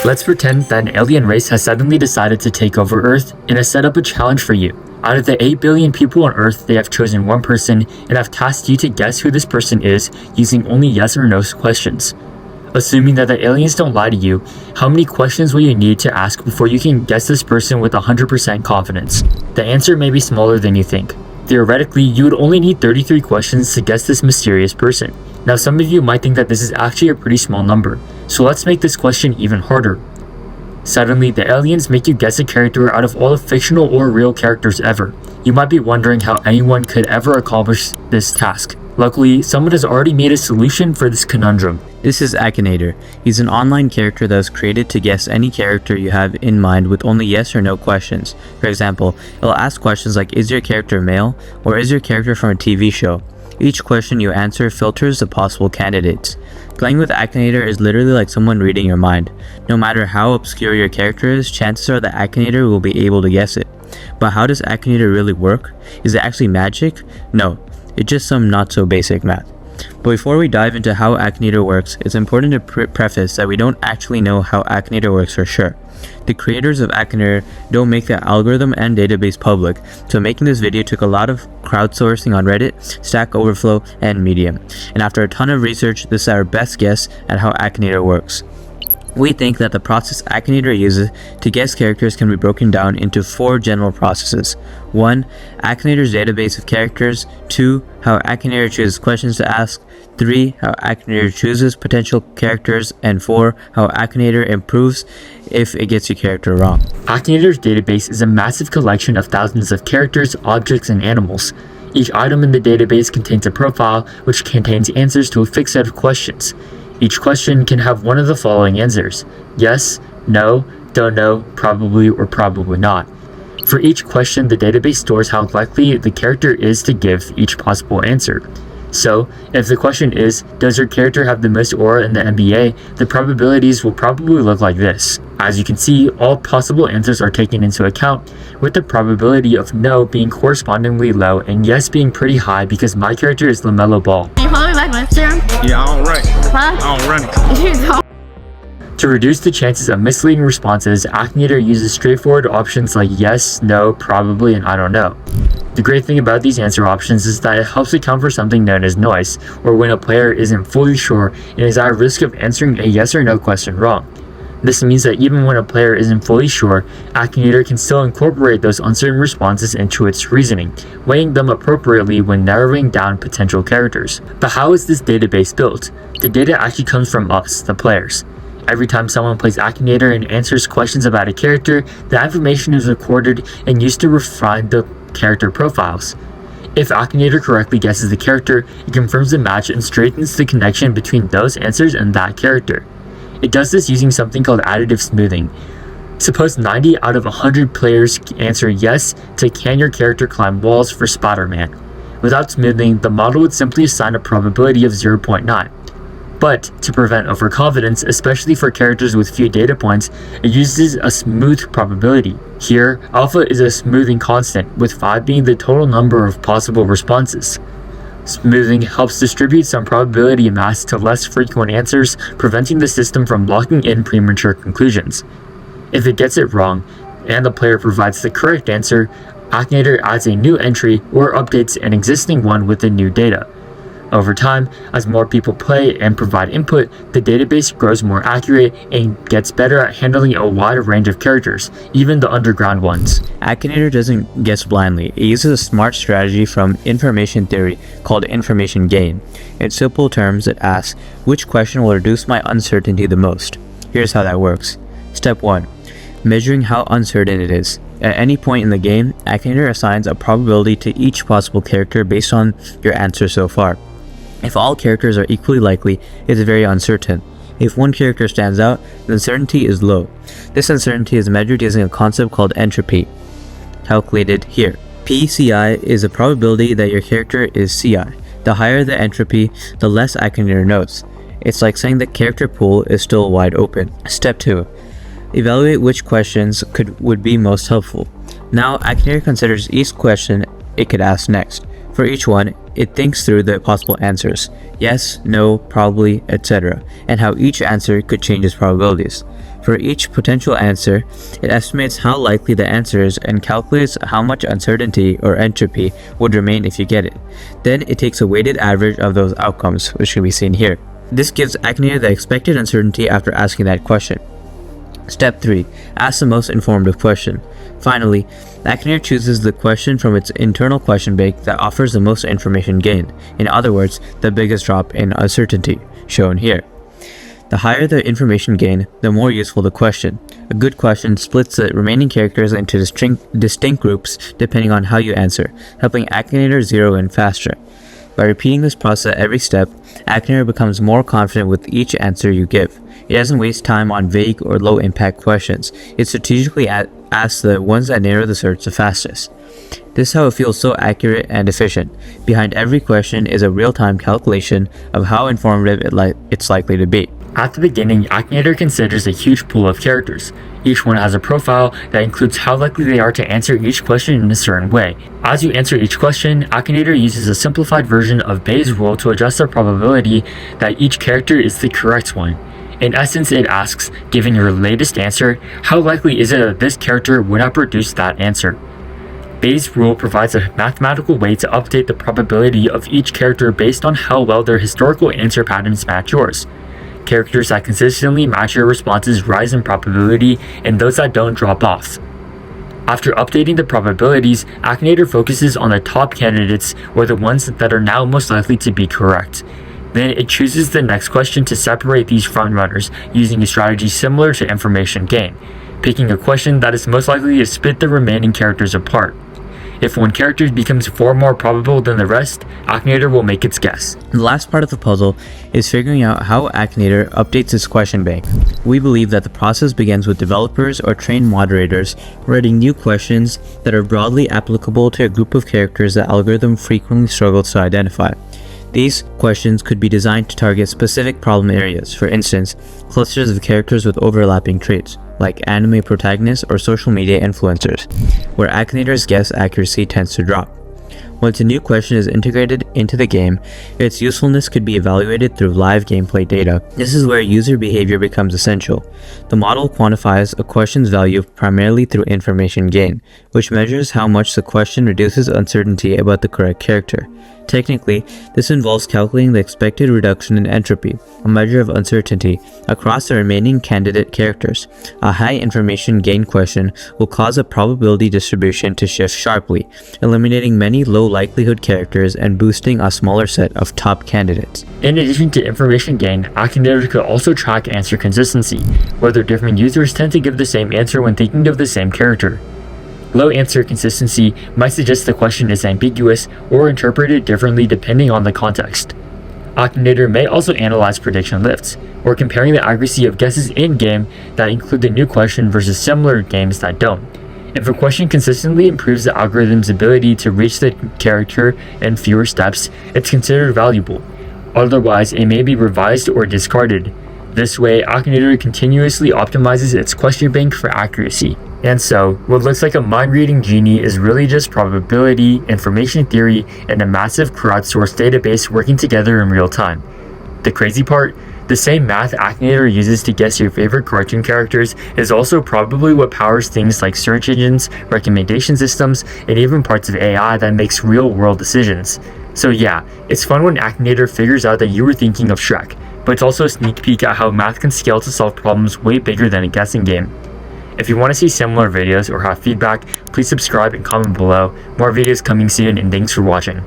Let's pretend that an alien race has suddenly decided to take over Earth and has set up a challenge for you. Out of the 8 billion people on Earth, they have chosen one person and have tasked you to guess who this person is using only yes or no questions. Assuming that the aliens don't lie to you, how many questions will you need to ask before you can guess this person with 100% confidence? The answer may be smaller than you think. Theoretically, you would only need 33 questions to guess this mysterious person. Now, some of you might think that this is actually a pretty small number, so let's make this question even harder. Suddenly, the aliens make you guess a character out of all the fictional or real characters ever. You might be wondering how anyone could ever accomplish this task. Luckily, someone has already made a solution for this conundrum. This is Akinator. He's an online character that was created to guess any character you have in mind with only yes or no questions. For example, it'll ask questions like, is your character male, or is your character from a TV show? Each question you answer filters the possible candidates. Playing with Akinator is literally like someone reading your mind. No matter how obscure your character is, chances are that Akinator will be able to guess it. But how does Akinator really work? Is it actually magic? No, it's just some not so basic math. But before we dive into how Akinator works, it's important to preface that we don't actually know how Akinator works for sure. The creators of Akinator don't make the algorithm and database public, so making this video took a lot of crowdsourcing on Reddit, Stack Overflow, and Medium. And after a ton of research, this is our best guess at how Akinator works. We think that the process Akinator uses to guess characters can be broken down into 4 general processes. 1. Akinator's database of characters. 2. How Akinator chooses questions to ask. 3. How Akinator chooses potential characters. And 4. How Akinator improves if it gets your character wrong. Akinator's database is a massive collection of thousands of characters, objects, and animals. Each item in the database contains a profile, which contains answers to a fixed set of questions. Each question can have one of the following answers: yes, no, don't know, probably, or probably not. For each question, the database stores how likely the character is to give each possible answer. So, if the question is, does your character have the most aura in the NBA, the probabilities will probably look like this. As you can see, all possible answers are taken into account, with the probability of no being correspondingly low and yes being pretty high because my character is LaMelo Ball. Can you follow me back on Instagram? Yeah, I don't run. Huh? I don't run. You don't. To reduce the chances of misleading responses, Akinator uses straightforward options like yes, no, probably, and I don't know. The great thing about these answer options is that it helps account for something known as noise, or when a player isn't fully sure and is at risk of answering a yes or no question wrong. This means that even when a player isn't fully sure, Akinator can still incorporate those uncertain responses into its reasoning, weighing them appropriately when narrowing down potential characters. But how is this database built? The data actually comes from us, the players. Every time someone plays Akinator and answers questions about a character, the information is recorded and used to refine the character profiles. If Akinator correctly guesses the character, it confirms the match and straightens the connection between those answers and that character. It does this using something called additive smoothing. Suppose 90 out of 100 players answer yes to can your character climb walls for Spider-Man. Without smoothing, the model would simply assign a probability of 0.9. But to prevent overconfidence, especially for characters with few data points, it uses a smooth probability. Here, alpha is a smoothing constant, with 5 being the total number of possible responses. Smoothing helps distribute some probability mass to less frequent answers, preventing the system from locking in premature conclusions. If it gets it wrong, and the player provides the correct answer, Akinator adds a new entry or updates an existing one with the new data. Over time, as more people play and provide input, the database grows more accurate and gets better at handling a wide range of characters, even the underground ones. Akinator doesn't guess blindly. It uses a smart strategy from information theory called information gain. In simple terms, it asks, which question will reduce my uncertainty the most? Here's how that works. Step 1. Measuring how uncertain it is. At any point in the game, Akinator assigns a probability to each possible character based on your answer so far. If all characters are equally likely, it's very uncertain. If one character stands out, the uncertainty is low. This uncertainty is measured using a concept called entropy, calculated here. PCI is a probability that your character is CI. The higher the entropy, the less Akinator knows. It's like saying the character pool is still wide open. Step 2. Evaluate which questions would be most helpful. Now, Akinator considers each question it could ask next. For each one, it thinks through the possible answers, yes, no, probably, etc., and how each answer could change its probabilities. For each potential answer, it estimates how likely the answer is and calculates how much uncertainty or entropy would remain if you get it. Then it takes a weighted average of those outcomes, which can be seen here. This gives Akinator the expected uncertainty after asking that question. Step 3. Ask the most informative question. Finally, Akinator chooses the question from its internal question bank that offers the most information gained. In other words, the biggest drop in uncertainty, shown here. The higher the information gain, the more useful the question. A good question splits the remaining characters into distinct groups depending on how you answer, helping Akinator zero in faster. By repeating this process at every step, Akinator becomes more confident with each answer you give. It doesn't waste time on vague or low-impact questions. It strategically asks the ones that narrow the search the fastest. This is how it feels so accurate and efficient. Behind every question is a real-time calculation of how informative it's likely to be. At the beginning, Akinator considers a huge pool of characters. Each one has a profile that includes how likely they are to answer each question in a certain way. As you answer each question, Akinator uses a simplified version of Bayes' rule to adjust the probability that each character is the correct one. In essence, it asks, given your latest answer, how likely is it that this character would have produced that answer? Bayes' rule provides a mathematical way to update the probability of each character based on how well their historical answer patterns match yours. Characters that consistently match your responses rise in probability, and those that don't drop off. After updating the probabilities, Akinator focuses on the top candidates, or the ones that are now most likely to be correct. Then it chooses the next question to separate these frontrunners, using a strategy similar to information gain, picking a question that is most likely to split the remaining characters apart. If one character becomes far more probable than the rest, Akinator will make its guess. The last part of the puzzle is figuring out how Akinator updates its question bank. We believe that the process begins with developers or trained moderators writing new questions that are broadly applicable to a group of characters the algorithm frequently struggles to identify. These questions could be designed to target specific problem areas, for instance, clusters of characters with overlapping traits, like anime protagonists or social media influencers, where Akinator's guess accuracy tends to drop. Once a new question is integrated into the game, its usefulness could be evaluated through live gameplay data. This is where user behavior becomes essential. The model quantifies a question's value primarily through information gain, which measures how much the question reduces uncertainty about the correct character. Technically, this involves calculating the expected reduction in entropy, a measure of uncertainty, across the remaining candidate characters. A high information gain question will cause a probability distribution to shift sharply, eliminating many low likelihood characters and boosting a smaller set of top candidates. In addition to information gain, Akinator could also track answer consistency, whether different users tend to give the same answer when thinking of the same character. Low answer consistency might suggest the question is ambiguous or interpreted differently depending on the context. Akinator may also analyze prediction lifts, or comparing the accuracy of guesses in-game that include the new question versus similar games that don't. If a question consistently improves the algorithm's ability to reach the character in fewer steps, it's considered valuable. Otherwise, it may be revised or discarded. This way, Akinator continuously optimizes its question bank for accuracy. And so, what looks like a mind-reading genie is really just probability, information theory, and a massive crowdsourced database working together in real time. The crazy part? The same math Akinator uses to guess your favorite cartoon characters is also probably what powers things like search engines, recommendation systems, and even parts of AI that makes real-world decisions. So yeah, it's fun when Akinator figures out that you were thinking of Shrek, but it's also a sneak peek at how math can scale to solve problems way bigger than a guessing game. If you want to see similar videos or have feedback, please subscribe and comment below. More videos coming soon, and thanks for watching.